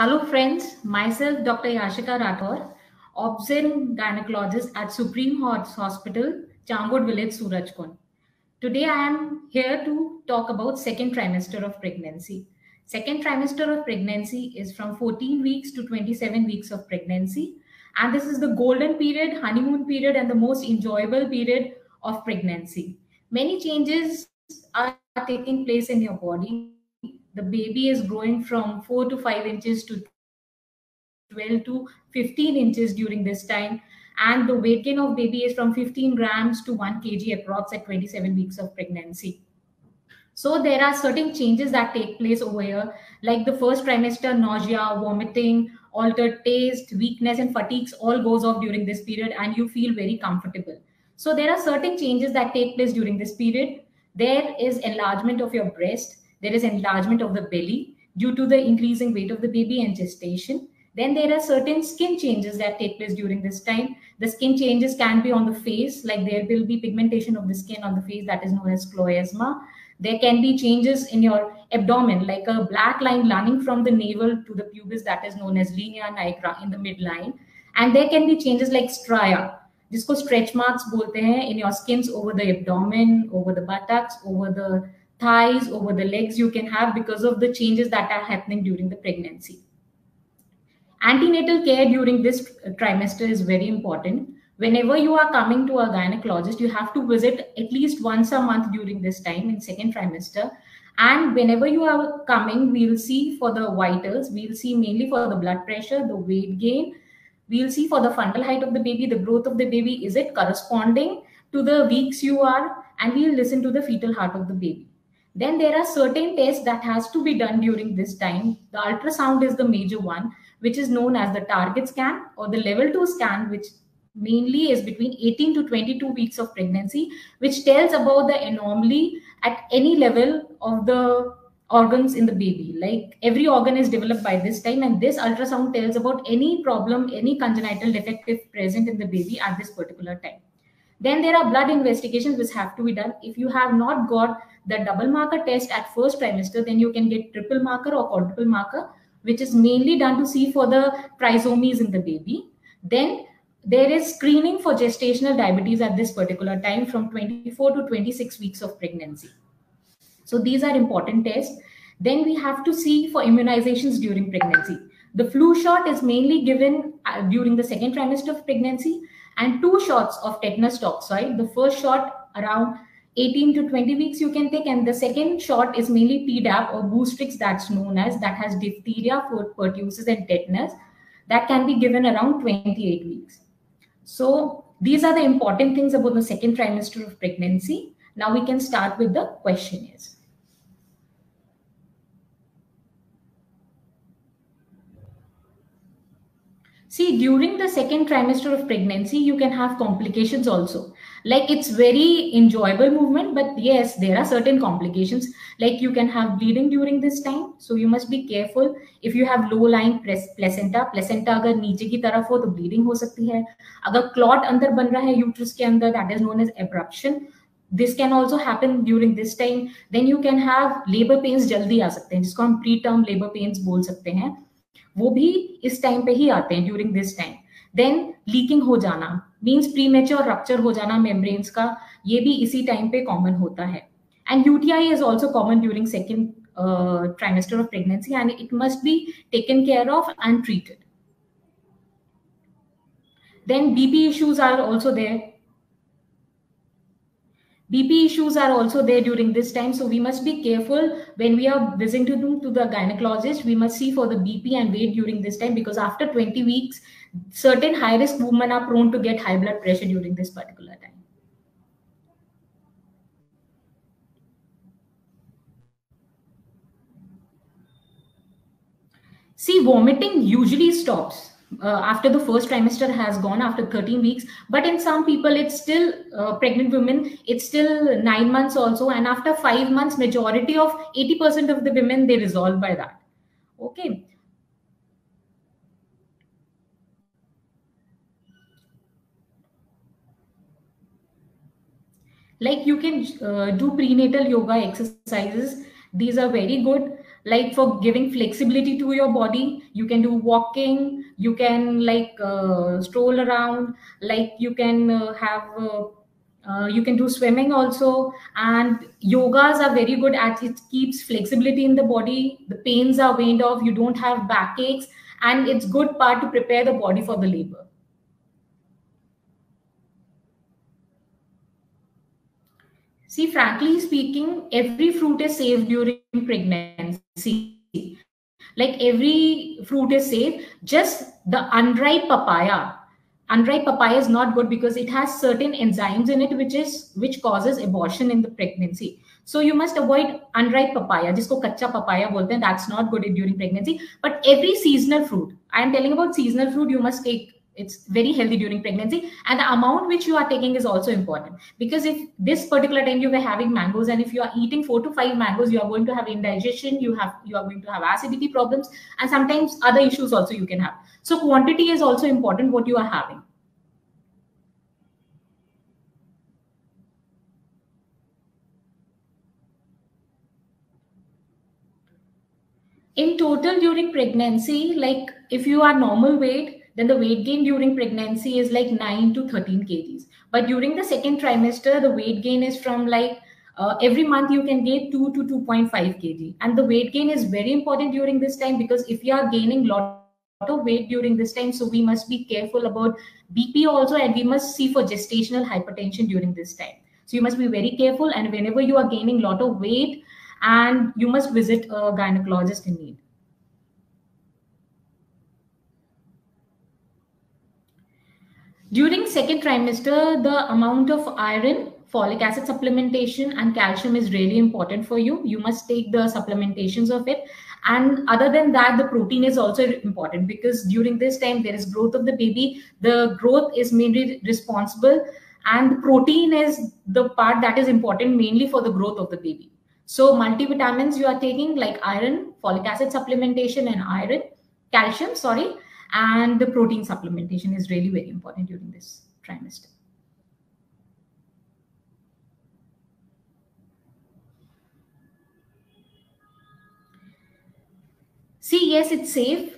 Hello friends, myself Dr. Yashika Rathore, obstetric gynecologist at Supreme Hospital, Chambod Village, Surajkund. Today I am here to talk about second trimester of pregnancy. Second trimester of pregnancy is from 14 weeks to 27 weeks of pregnancy, and this is the golden period, honeymoon period, and the most enjoyable period of pregnancy. Many changes are taking place in your body. The baby is growing from 4 to 5 inches to 12 to 15 inches during this time, and the weight gain of baby is from 15 grams to 1 kg approx at 27 weeks of pregnancy. So there are certain changes that take place over here, like the first trimester, nausea, vomiting, altered taste, weakness, and fatigues all goes off during this period, and you feel very comfortable. So there are certain changes that take place during this period. There is enlargement of your breast. There is enlargement of the belly due to the increasing weight of the baby and gestation. Then there are certain skin changes that take place during this time. The skin changes can be on the face, like there will be pigmentation of the skin on the face that is known as chloasma. There can be changes in your abdomen, like a black line running from the navel to the pubis that is known as linea nigra in the midline. And there can be changes like stria, जिसको stretch marks बोलते हैं, in your skins over the abdomen, over the buttocks, over the thighs, over the legs you can have because of the changes that are happening during the pregnancy. Antenatal care during this trimester is very important. Whenever you are coming to a gynecologist, you have to visit at least once a month during this time in second trimester. And whenever you are coming, we'll see for the vitals, we'll see mainly for the blood pressure, the weight gain, we'll see for the fundal height of the baby, the growth of the baby, is it corresponding to the weeks you are, and we'll listen to the fetal heart of the baby. Then there are certain tests that has to be done during this time. The ultrasound is the major one, which is known as the target scan or the level 2 scan, which mainly is between 18 to 22 weeks of pregnancy, which tells about the anomaly at any level of the organs in the baby. Like every organ is developed by this time, and this ultrasound tells about any problem, any congenital defect if present in the baby at this particular time. Then there are blood investigations which have to be done. If you have not got the double marker test at first trimester, then you can get triple marker or quadruple marker, which is mainly done to see for the trisomies in the baby. Then there is screening for gestational diabetes at this particular time from 24 to 26 weeks of pregnancy. So these are important tests. Then we have to see for immunizations during pregnancy. The flu shot is mainly given during the second trimester of pregnancy, and 2 shots of tetanus toxoid. The first shot around 18 to 20 weeks you can take, and the second shot is mainly Tdap or Boostrix, that's known as, that has diphtheria, pertussis, and tetanus, that can be given around 28 weeks. So these are the important things about the second trimester of pregnancy. Now we can start with the questionnaires. See, during the second trimester of pregnancy, you can have complications also. Like it's very enjoyable movement, but yes, there are certain complications. Like you can have bleeding during this time, so you must be careful. If you have low-lying placenta अगर नीचे की तरफ हो तो bleeding हो सकती है. अगर clot अंदर बन रहा है uterus के अंदर, that is known as abruption. This can also happen during this time. Then you can have labor pains जल्दी आ सकते हैं, जिसको हम preterm labor pains बोल सकते हैं. वो भी इस टाइम पे ही आते हैं during this time. Then leaking हो जाना मींस प्रीमेच्योर रप्चर हो जाना मेम्ब्रेन्स का, ये भी इसी टाइम पे कॉमन होता है. And UTI is also common during second trimester of pregnancy, and it must be taken care of and treated. Then BP issues are also there. BP issues are also there during this time, so we must be careful when we are visiting to the gynecologist. We must see for the BP and weight during this time, because after 20 weeks, certain high-risk women are prone to get high blood pressure during this particular time. See, vomiting usually stops after the first trimester has gone, after 13 weeks, but in some people it's still pregnant women, it's still 9 months also, and after 5 months majority of 80% of the women, they resolve by that. Okay. Like you can do prenatal yoga exercises. These are very good. like for giving flexibility to your body. You can do walking, you can like stroll around, like you can you can do swimming also. And yogas are very good at it, keeps flexibility in the body, the pains are waned off, you don't have backaches, and it's good part to prepare the body for the labor. See, frankly speaking, every fruit is safe during pregnancy. Like every fruit is safe, just the unripe papaya is not good because it has certain enzymes in it which causes abortion in the pregnancy. So you must avoid unripe papaya, jisko kacha papaya bolte hain, that's not good during pregnancy. But every seasonal fruit, I am telling about seasonal fruit, you must take. It's very healthy during pregnancy, and the amount which you are taking is also important, because if this particular time you were having mangoes, and if you are eating 4 to 5 mangoes, you are going to have indigestion, you are going to have acidity problems, and sometimes other issues also you can have. So quantity is also important what you are having. In total during pregnancy, like if you are normal weight, then the weight gain during pregnancy is like 9 to 13 kgs. But during the second trimester, the weight gain is from like every month you can gain 2 to 2.5 kg. And the weight gain is very important during this time, because if you are gaining lot of weight during this time, so we must be careful about BP also, and we must see for gestational hypertension during this time. So you must be very careful, and whenever you are gaining lot of weight, and you must visit a gynecologist in need. During second trimester, the amount of iron, folic acid supplementation, and calcium is really important for you. You must take the supplementations of it. And other than that, the protein is also important, because during this time there is growth of the baby. The growth is mainly responsible, and the protein is the part that is important mainly for the growth of the baby. So multivitamins you are taking, like iron, folic acid supplementation, and calcium, sorry, and the protein supplementation is really very important during this trimester. See, yes, it's safe.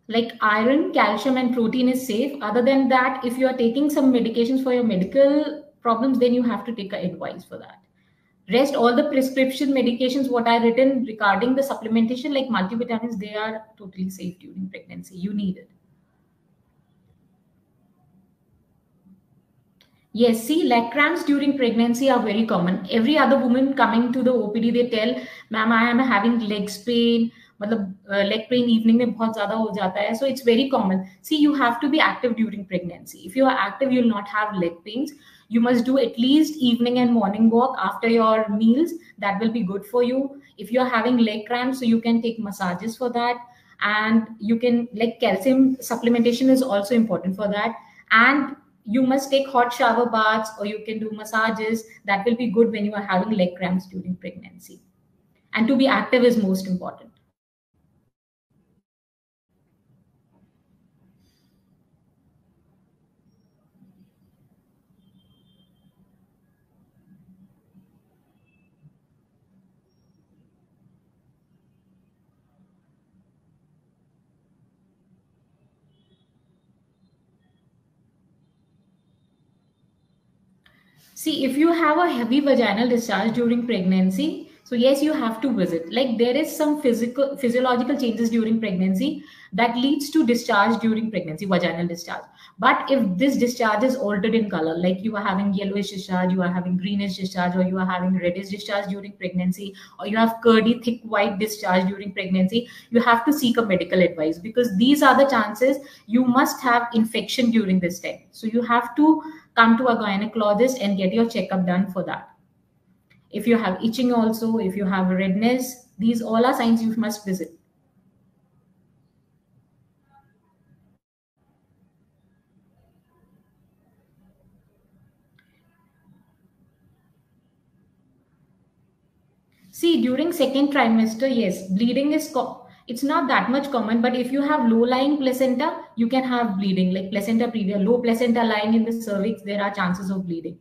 Like iron, calcium, and protein is safe. Other than that, if you are taking some medications for your medical problems, then you have to take advice for that. Rest all the prescription medications what I written regarding the supplementation, like multivitamins, they are totally safe during pregnancy. You need it. Yes, see, leg cramps during pregnancy are very common. Every other woman coming to the OPD, they tell, "Ma'am, I am having legs pain. मतलब leg pain evening में बहुत ज़्यादा हो जाता है." So it's very common. See, you have to be active during pregnancy. If you are active, you'll not have leg pains. You must do at least evening and morning walk after your meals. That will be good for you. If you are having leg cramps, so you can take massages for that, and you can, like, calcium supplementation is also important for that. And you must take hot shower baths, or you can do massages. That will be good when you are having leg cramps during pregnancy. And to be active is most important. See, if you have a heavy vaginal discharge during pregnancy, so yes, you have to visit. Like there is some physiological changes during pregnancy that leads to discharge during pregnancy, vaginal discharge. But if this discharge is altered in color, like you are having yellowish discharge, you are having greenish discharge, or you are having reddish discharge during pregnancy, or you have curdy, thick, white discharge during pregnancy, you have to seek a medical advice, because these are the chances you must have infection during this time. So you have to come to a gynecologist and get your checkup done for that. If you have itching also, if you have redness, these all are signs you must visit. See, during second trimester, yes, bleeding is it's not that much common, but if you have low-lying placenta, you can have bleeding, like placenta previa, low placenta lying in the cervix, there are chances of bleeding.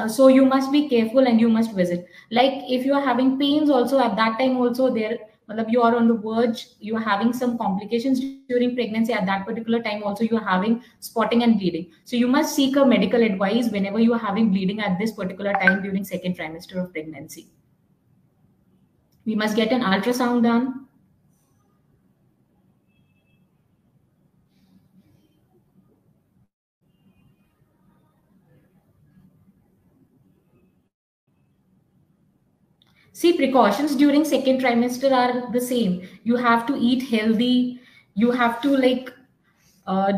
So you must be careful and you must visit. Like if you are having pains also at that time also there, matlab you are on the verge, you are having some complications during pregnancy, at that particular time also you are having spotting and bleeding. So you must seek a medical advice whenever you are having bleeding at this particular time during second trimester of pregnancy. We must get an ultrasound done. See, precautions during second trimester are the same. You have to eat healthy. You have to like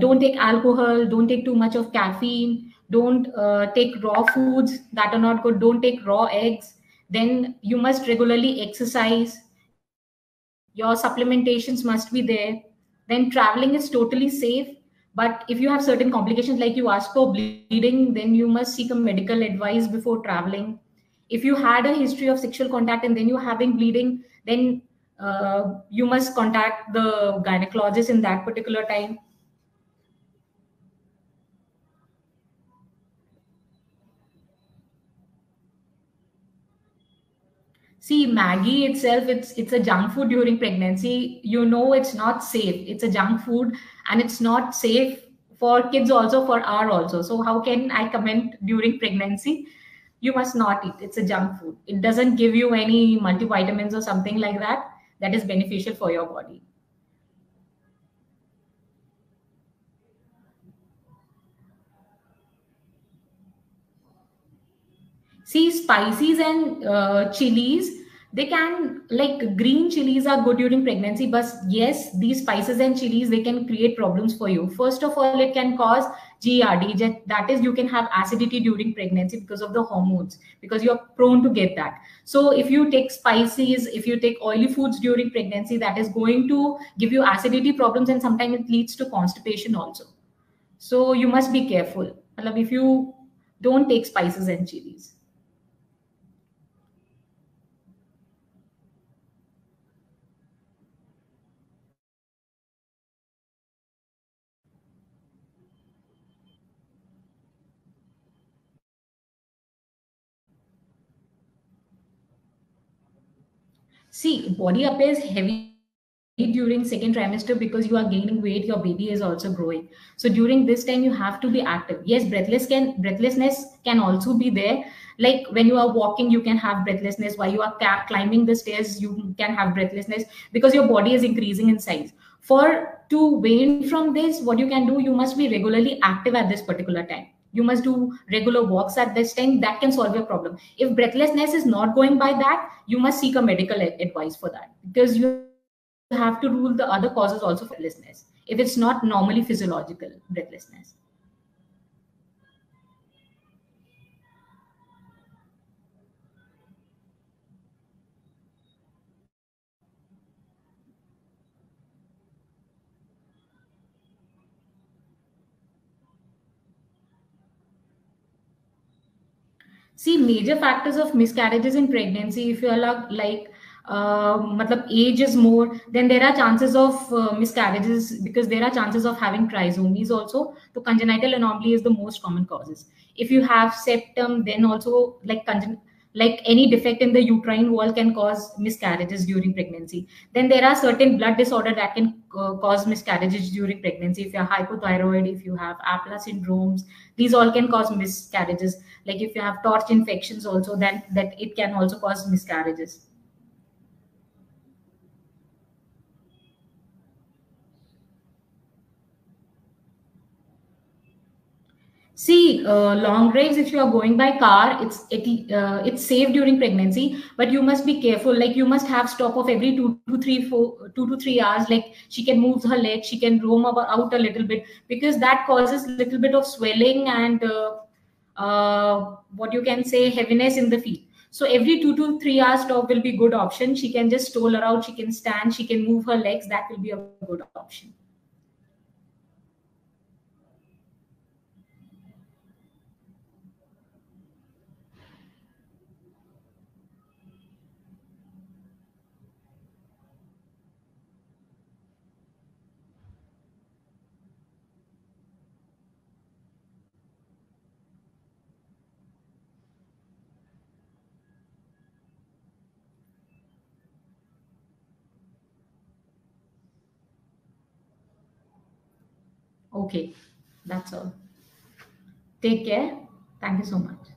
don't take alcohol. Don't take too much of caffeine. Don't take raw foods that are not good. Don't take raw eggs. Then you must regularly exercise. Your supplementations must be there. Then traveling is totally safe. But if you have certain complications, like you ask for bleeding, then you must seek a medical advice before traveling. If you had a history of sexual contact and then you're having bleeding, then you must contact the gynecologist in that particular time. See, Maggie itself, it's a junk food during pregnancy. You know it's not safe. It's a junk food and it's not safe for kids also, for our also. So how can I comment during pregnancy? You must not eat. It's a junk food. It doesn't give you any multivitamins or something like that that is beneficial for your body. See, spices and chilies, they can, like green chilies are good during pregnancy, but yes, these spices and chilies, they can create problems for you. First of all, it can cause GERD, that is, you can have acidity during pregnancy because of the hormones, because you're prone to get that. So, if you take spices, if you take oily foods during pregnancy, that is going to give you acidity problems and sometimes it leads to constipation also. So, you must be careful. Matlab, if you don't take spices and chilies. See, body appears heavy during second trimester because you are gaining weight, your baby is also growing. So during this time, you have to be active. Yes, breathlessness can also be there. Like when you are walking, you can have breathlessness. While you are climbing the stairs, you can have breathlessness because your body is increasing in size. For to wane from this, what you can do, you must be regularly active at this particular time. You must do regular walks at this time. That can solve your problem. If breathlessness is not going by that, you must seek a medical advice for that, because you have to rule the other causes also for breathlessness if it's not normally physiological breathlessness. See, major factors of miscarriages in pregnancy, if you are like matlab age is more, then there are chances of miscarriages because there are chances of having trisomies also. So congenital anomaly is the most common causes. If you have septum, then also like any defect in the uterine wall can cause miscarriages during pregnancy. Then there are certain blood disorder that can cause miscarriages during pregnancy. If you're hypothyroid, if you have apla syndromes, these all can cause miscarriages. Like if you have torch infections also, then that it can also cause miscarriages. See, long drives, if you are going by car, it's safe during pregnancy, but you must be careful. Like you must have stop of every 2 to 3 hours. Like she can move her legs, she can roam out a little bit because that causes little bit of swelling and what you can say heaviness in the feet. So every 2 to 3 hours stop will be good option. She can just stroll around, she can stand, she can move her legs. That will be a good option. Okay, that's all. Take care. Thank you so much.